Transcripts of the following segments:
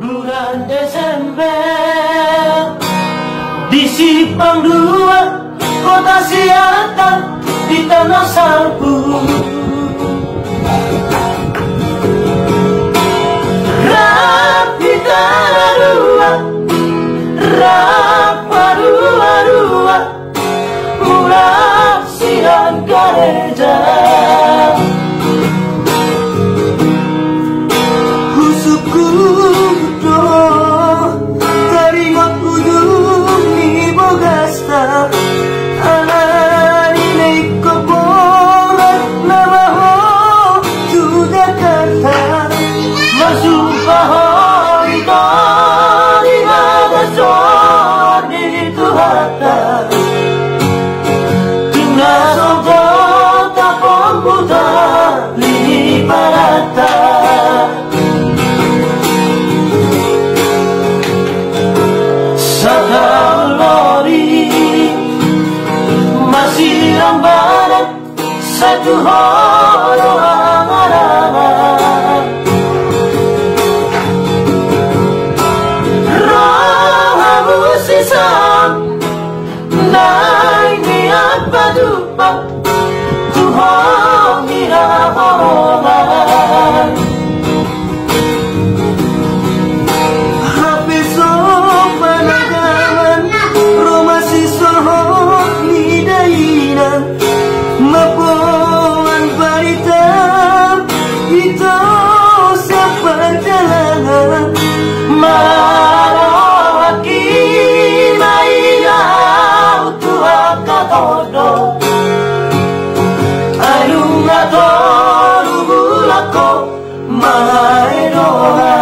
Bulan Desember di Simpang 2 Kota Siantar di Tanah Sabu. Rapi tararua, raparua-rua, murah siang gereja. Husukku teringat ujung ni bogasta. Anani koporan nama ho sudah kata masuk bahwa itu di nada soal itu hata tinggal sobat tak pembuta lini parata. Sakal lori masih lambaran satu horo angan-angan. Rohamu sisam naik niat padupa Tuhan irahongan. Mapuan barita itu seperjalanan marawaki maya tua katodo ayung atoru bulako maedoha.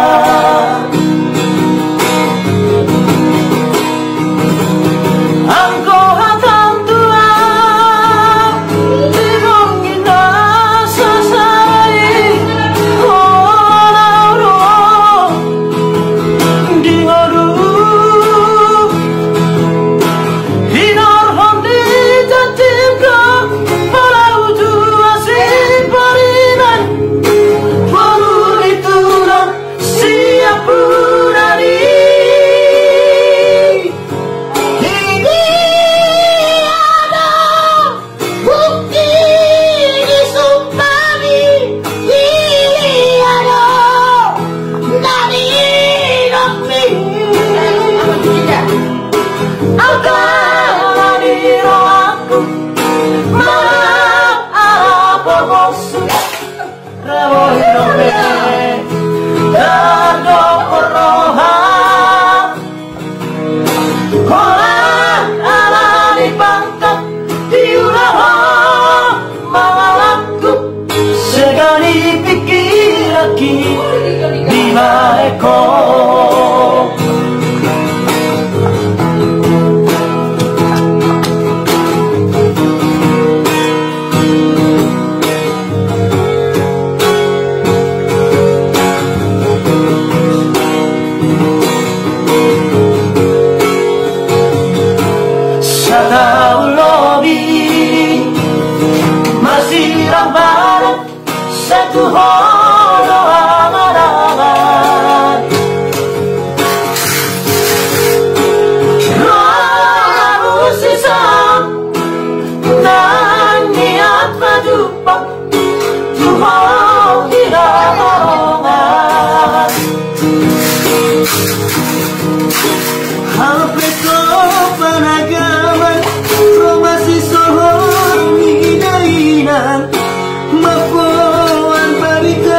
Di Maeko Satau lobi masih lambaran satu horo angan-angan. Rohamu sisam dan niat padupa Tuhan irahongan. Hapeto panagaman romasi sohor midainan mapuan barita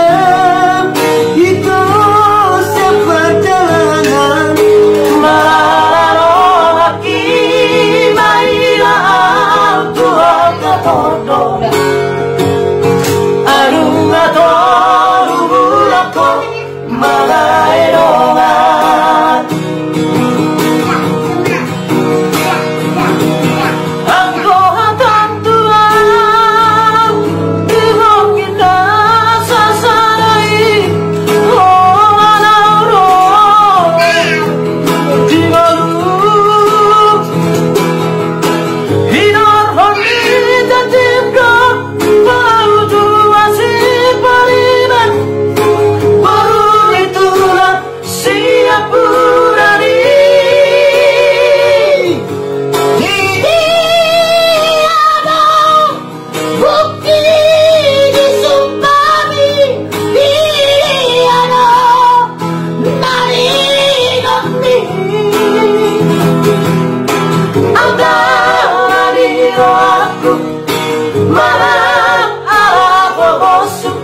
Marang apa bosuk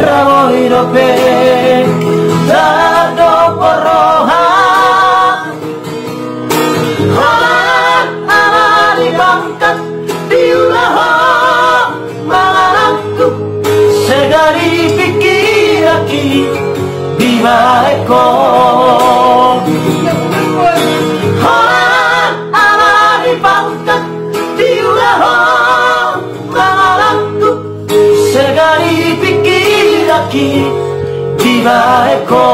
Ramo hidope Dado poroha Halan amari bangkat Diulaho Mangalakkup Segari pikiraki Bibaeko Halan amari bangkat Diulaho Mangalakkup Segari pikiraki Bibaeko